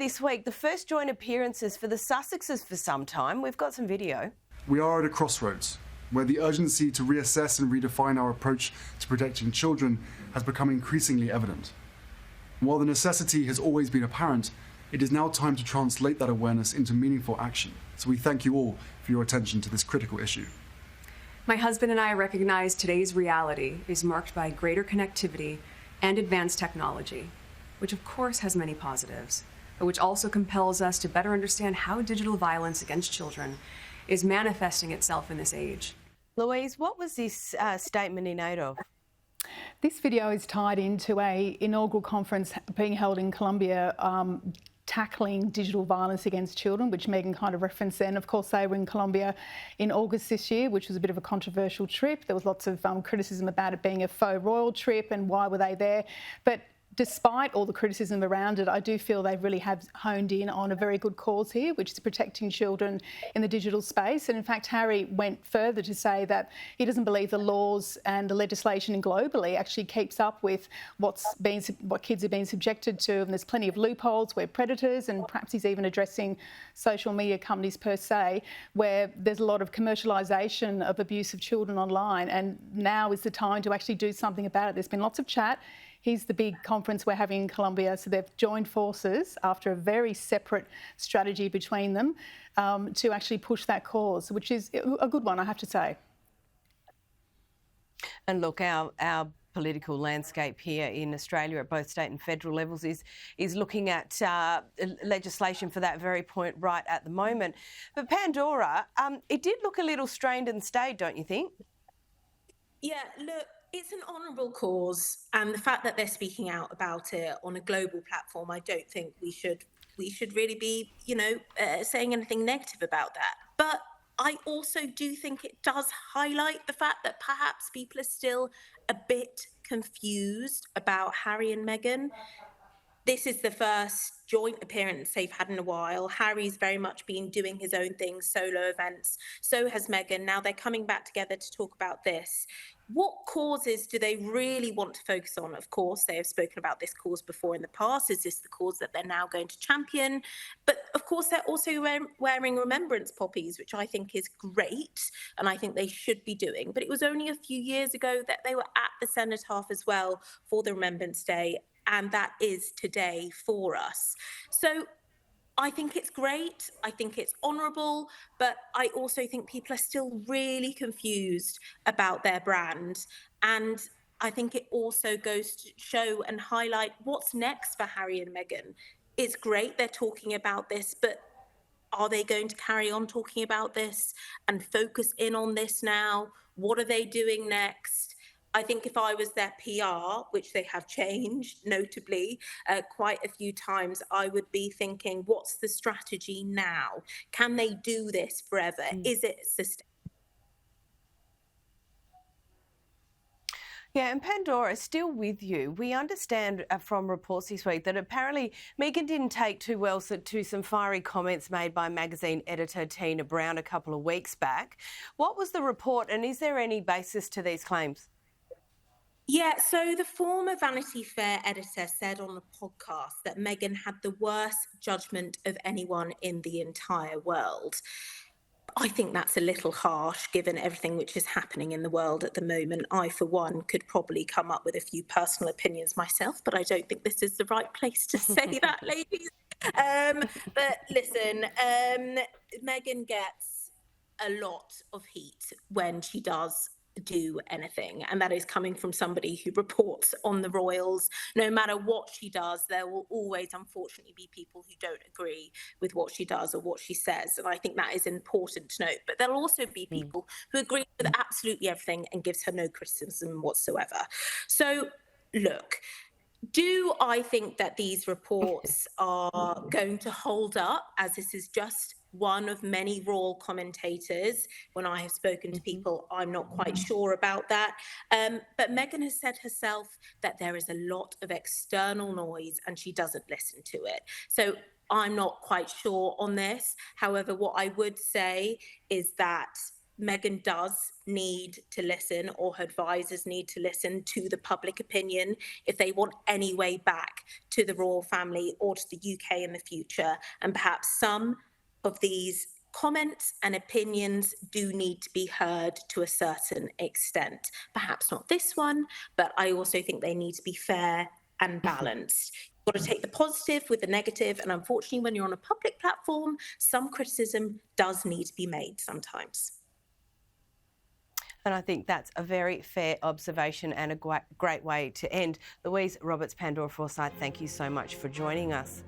this week, the first joint appearances for the Sussexes for some time. We've got some video. We are at a crossroads where the urgency to reassess and redefine our approach to protecting children has become increasingly evident. While the necessity has always been apparent, it is now time to translate that awareness into meaningful action. So we thank you all for your attention to this critical issue. My husband and I recognize today's reality is marked by greater connectivity and advanced technology, which of course has many positives, but which also compels us to better understand how digital violence against children is manifesting itself in this age. Louise, what was this statement in aid of? This video is tied into an inaugural conference being held in Colombia tackling digital violence against children, which Meghan kind of referenced then. Of course, they were in Colombia in August this year, which was a bit of a controversial trip. There was lots of criticism about it being a faux royal trip and why were they there. But despite all the criticism around it, I do feel they really have honed in on a very good cause here, which is protecting children in the digital space. And in fact, Harry went further to say that he doesn't believe the laws and the legislation globally actually keeps up with what kids are being subjected to. And there's plenty of loopholes where predators, and perhaps he's even addressing social media companies per se, where there's a lot of commercialisation of abuse of children online. And now is the time to actually do something about it. There's been lots of chat. Here's the big conference we're having in Colombia. So they've joined forces after a very separate strategy between them to actually push that cause, which is a good one, I have to say. And look, our political landscape here in Australia at both state and federal levels is looking at legislation for that very point right at the moment. But Pandora, it did look a little strained and staid, don't you think? Yeah, look, it's an honourable cause, and the fact that they're speaking out about it on a global platform, I don't think we should really be, saying anything negative about that. But I also do think it does highlight the fact that perhaps people are still a bit confused about Harry and Meghan. This is the first joint appearance they've had in a while. Harry's very much been doing his own thing, solo events. So has Meghan. Now they're coming back together to talk about this. What causes do they really want to focus on? Of course, they have spoken about this cause before in the past. Is this the cause that they're now going to champion? But of course, they're also wearing remembrance poppies, which I think is great, and I think they should be doing. But it was only a few years ago that they were at the cenotaph as well for the Remembrance Day, and that is today for us. So I think it's great. I think it's honourable, but I also think people are still really confused about their brand. And I think it also goes to show and highlight what's next for Harry and Meghan. It's great they're talking about this, but are they going to carry on talking about this and focus in on this now? What are they doing next? I think if I was their PR, which they have changed notably quite a few times, I would be thinking, what's the strategy now? Can they do this forever? Is it sustainable? Yeah, and Pandora, still with you. We understand from reports this week that apparently Meghan didn't take too well to some fiery comments made by magazine editor Tina Brown a couple of weeks back. What was the report, and is there any basis to these claims? Yeah, so the former Vanity Fair editor said on the podcast that Meghan had the worst judgment of anyone in the entire world. I think that's a little harsh given everything which is happening in the world at the moment. I, for one, could probably come up with a few personal opinions myself, but I don't think this is the right place to say that, ladies. But listen, Meghan gets a lot of heat when she does do anything, and that is coming from somebody who reports on the royals. No matter what she does, there will always unfortunately be people who don't agree with what she does or what she says, and I think that is important to note. But there'll also be people who agree with absolutely everything and gives her no criticism whatsoever. So look, do I think that these reports are going to hold up, as this is just one of many royal commentators? When I have spoken to people, I'm not quite sure about that. But Meghan has said herself that there is a lot of external noise and she doesn't listen to it. So I'm not quite sure on this. However, what I would say is that Meghan does need to listen, or her advisors need to listen to the public opinion if they want any way back to the royal family or to the UK in the future. And perhaps some of these comments and opinions do need to be heard to a certain extent. Perhaps not this one, but I also think they need to be fair and balanced. You've got to take the positive with the negative, and unfortunately, when you're on a public platform, some criticism does need to be made sometimes. And I think that's a very fair observation and a great way to end. Louise Roberts, Pandora, Forsyth, thank you so much for joining us.